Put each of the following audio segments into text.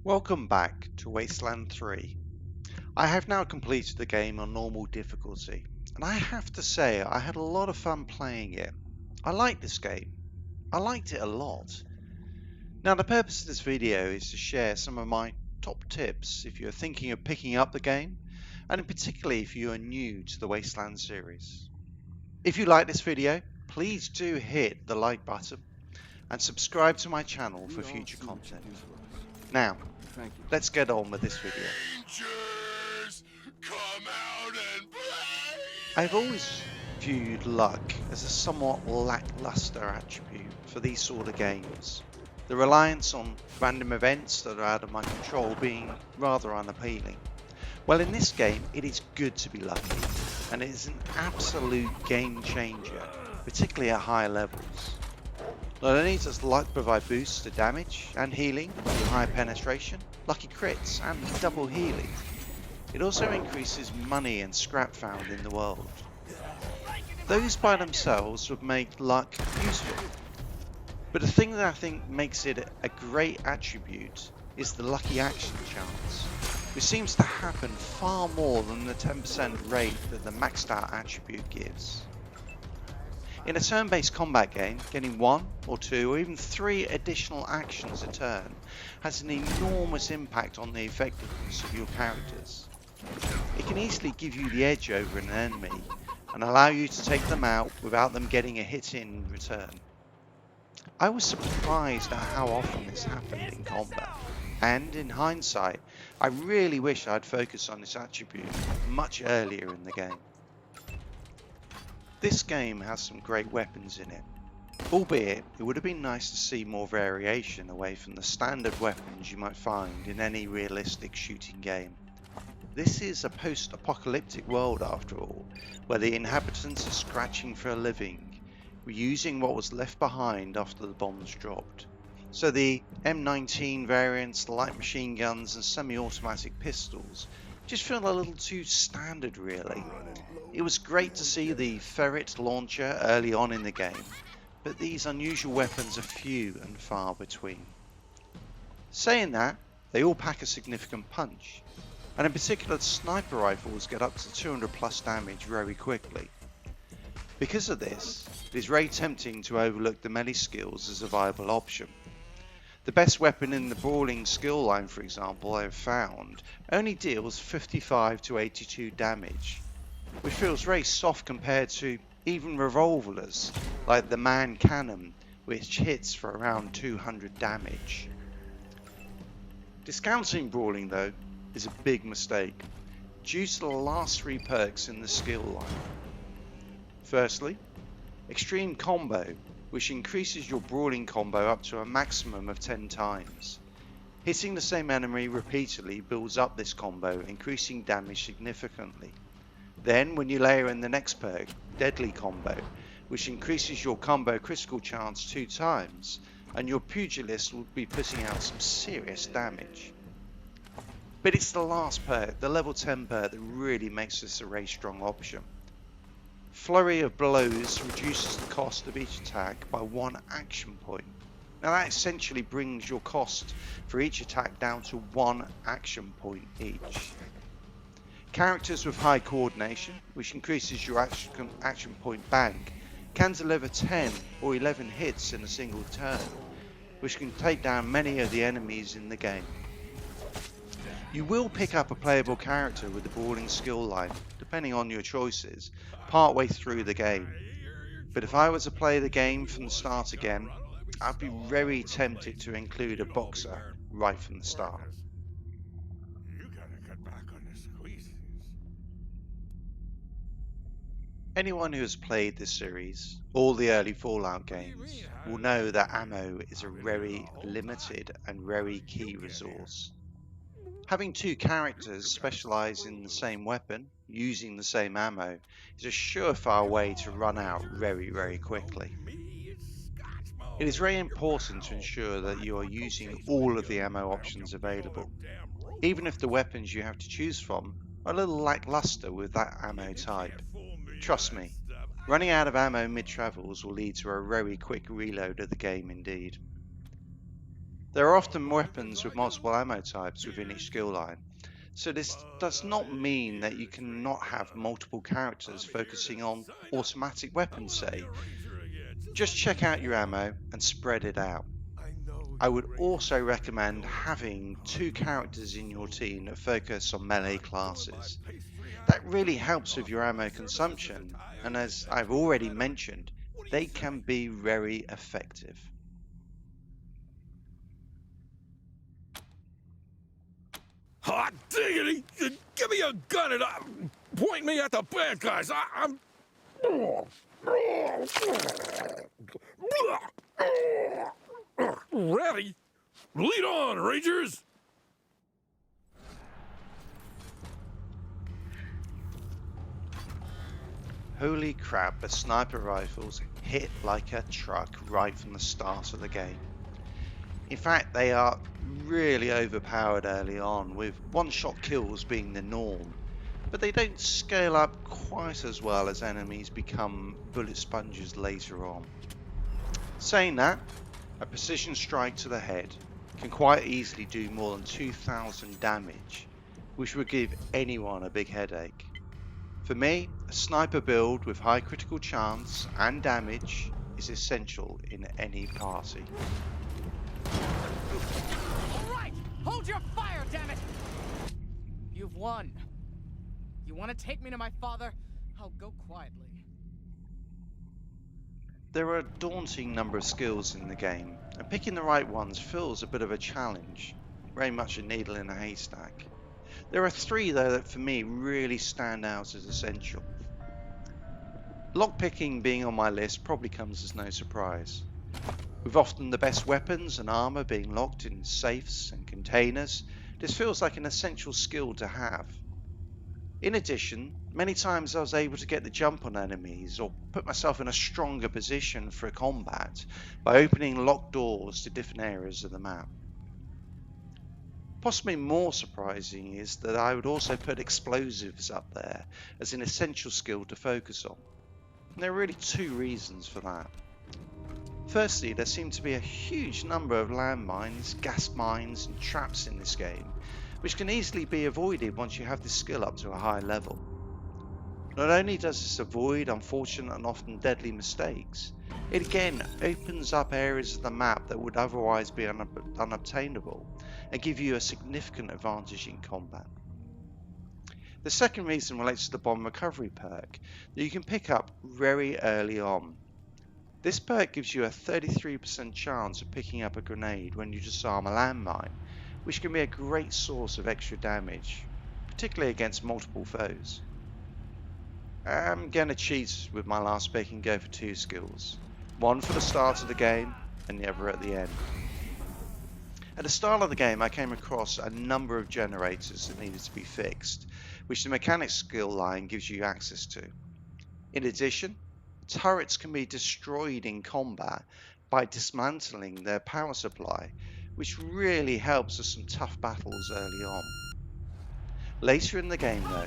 Welcome back to Wasteland 3. I have now completed the game on normal difficulty, and I have to say I had a lot of fun playing it. I like this game. I liked it a lot. Now the purpose of this video is to share some of my top tips if you're thinking of picking up the game, and particularly if you are new to the Wasteland series. If you like this video, please do hit the like button and subscribe to my channel for future content. Now, Thank you. let's get on with this video. Rangers, come out and play! I've always viewed luck as a somewhat lackluster attribute for these sort of games, the reliance on random events that are out of my control being rather unappealing. Well, in this game it is good to be lucky, and it is an absolute game changer, particularly at higher levels. Not only does luck provide boosts to damage and healing with higher penetration, lucky crits and double healing, it also increases money and scrap found in the world. Those by themselves would make luck useful, but the thing that I think makes it a great attribute is the lucky action chance, which seems to happen far more than the 10% rate that the maxed out attribute gives. In a turn-based combat game, getting 1 or 2 or even 3 additional actions a turn has an enormous impact on the effectiveness of your characters. It can easily give you the edge over an enemy and allow you to take them out without them getting a hit in return. I was surprised at how often this happened in combat, and in hindsight, I really wish I'd focused on this attribute much earlier in the game. This game has some great weapons in it, albeit it would have been nice to see more variation away from the standard weapons you might find in any realistic shooting game. This is a post-apocalyptic world after all, where the inhabitants are scratching for a living, reusing what was left behind after the bombs dropped. So the M19 variants, light machine guns and semi-automatic pistols just feel a little too standard really. It was great to see the ferret launcher early on in the game, but these unusual weapons are few and far between. Saying that, they all pack a significant punch, and in particular sniper rifles get up to 200 plus damage very quickly. Because of this, it is very tempting to overlook the melee skills as a viable option. The best weapon in the brawling skill line, for example, I have found only deals 55 to 82 damage, which feels very soft compared to even revolvers like the man cannon, which hits for around 200 damage. Discounting brawling though is a big mistake due to the last 3 perks in the skill line. Firstly, extreme combo, which increases your brawling combo up to a maximum of 10 times. Hitting the same enemy repeatedly builds up this combo, increasing damage significantly. Then when you layer in the next perk, deadly combo, which increases your combo critical chance 2 times, and your pugilist will be putting out some serious damage. But it's the last perk, the level 10 perk, that really makes this a very strong option. Flurry of blows reduces the cost of each attack by 1 action point. Now that essentially brings your cost for each attack down to 1 action point each. Characters with high coordination, which increases your action point bank, can deliver 10 or 11 hits in a single turn, which can take down many of the enemies in the game. You will pick up a playable character with the brawling skill line, depending on your choices, partway through the game. But if I were to play the game from the start again, I'd be very tempted to include a boxer right from the start. You gotta cut back on the squeezes. Anyone who has played this series, all the early Fallout games, will know that ammo is a very limited and very key resource. Having 2 characters specialise in the same weapon, using the same ammo, is a surefire way to run out very quickly. It is very important to ensure that you are using all of the ammo options available, even if the weapons you have to choose from are a little lackluster with that ammo type. Trust me, running out of ammo mid-travels will lead to a very quick reload of the game indeed. There are often weapons with multiple ammo types within each skill line, so this does not mean that you cannot have multiple characters focusing on automatic weapons, say. Just check out your ammo and spread it out. I would also recommend having two characters in your team that focus on melee classes. That really helps with your ammo consumption, and as I've already mentioned, they can be very effective. Hot diggity! Give me a gun and point me at the bad guys. I'm. Ready? Lead on, Rangers! Holy crap, the sniper rifles hit like a truck right from the start of the game. In fact, they are really overpowered early on, with one-shot kills being the norm, but they don't scale up quite as well as enemies become bullet sponges later on. Saying that, a precision strike to the head can quite easily do more than 2,000 damage, which would give anyone a big headache. For me, a sniper build with high critical chance and damage is essential in any party. All right! Hold your fire, damn it! You've won. You want to take me to my father? I'll go quietly. There are a daunting number of skills in the game, and picking the right ones feels a bit of a challenge, very much a needle in a haystack. There are three though that for me really stand out as essential. Lockpicking being on my list probably comes as no surprise. With often the best weapons and armor being locked in safes and containers, this feels like an essential skill to have. In addition, many times I was able to get the jump on enemies or put myself in a stronger position for combat by opening locked doors to different areas of the map. Possibly more surprising is that I would also put explosives up there as an essential skill to focus on. And there are really two reasons for that. Firstly, there seem to be a huge number of landmines, gas mines and traps in this game, which can easily be avoided once you have this skill up to a high level. Not only does this avoid unfortunate and often deadly mistakes, it again opens up areas of the map that would otherwise be unobtainable and give you a significant advantage in combat. The second reason relates to the bomb recovery perk that you can pick up very early on. This perk gives you a 33% chance of picking up a grenade when you disarm a landmine, which can be a great source of extra damage, particularly against multiple foes. I'm going to cheat with my last pick and go for two skills, one for the start of the game and the other at the end. At the start of the game I came across a number of generators that needed to be fixed, which the mechanics skill line gives you access to. In addition, turrets can be destroyed in combat by dismantling their power supply, which really helps with some tough battles early on. Later in the game though,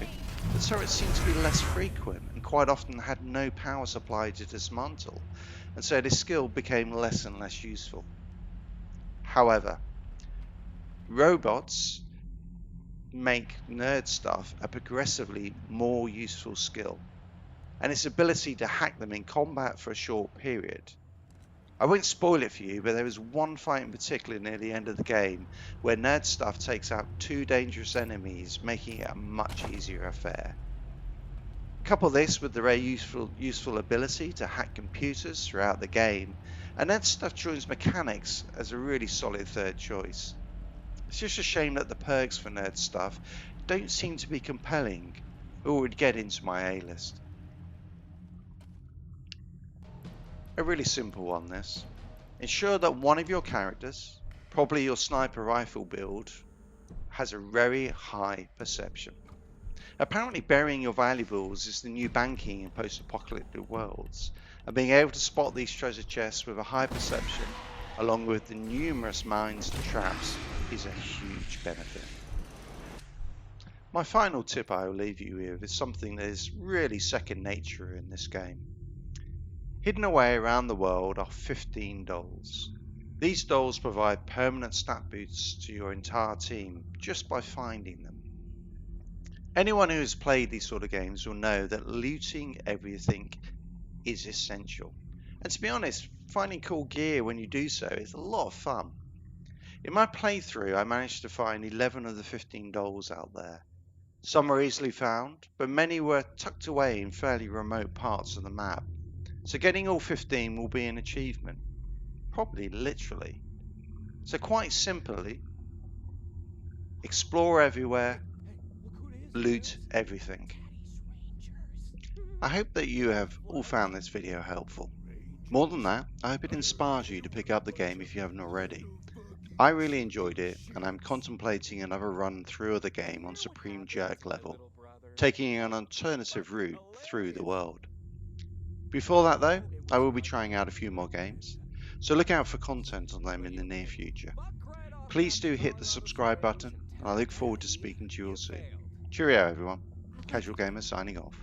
the turrets seemed to be less frequent and quite often had no power supply to dismantle, and so this skill became less and less useful. However, robots make nerd stuff a progressively more useful skill, and its ability to hack them in combat for a short period. I won't spoil it for you, but there is one fight in particular near the end of the game where nerd stuff takes out two dangerous enemies, making it a much easier affair. Couple this with the very useful ability to hack computers throughout the game, and nerd stuff joins mechanics as a really solid third choice. It's just a shame that the perks for nerd stuff don't seem to be compelling or would get into my A-list. A really simple one this. Ensure that one of your characters, probably your sniper rifle build, has a very high perception. Apparently burying your valuables is the new banking in post-apocalyptic worlds, and being able to spot these treasure chests with a high perception, along with the numerous mines and traps, is a huge benefit. My final tip I will leave you with is something that is really second nature in this game. Hidden away around the world are 15 dolls. These dolls provide permanent stat boosts to your entire team just by finding them. Anyone who has played these sort of games will know that looting everything is essential. And to be honest, finding cool gear when you do so is a lot of fun. In my playthrough, I managed to find 11 of the 15 dolls out there. Some were easily found, but many were tucked away in fairly remote parts of the map. So getting all 15 will be an achievement, probably literally. So quite simply, explore everywhere, loot everything. I hope that you have all found this video helpful. More than that, I hope it inspires you to pick up the game if you haven't already. I really enjoyed it, and I'm contemplating another run through of the game on Supreme Jerk level, taking an alternative route through the world. Before that though, I will be trying out a few more games, so look out for content on them in the near future. Please do hit the subscribe button, and I look forward to speaking to you all soon. Cheerio everyone, Casual Gamer signing off.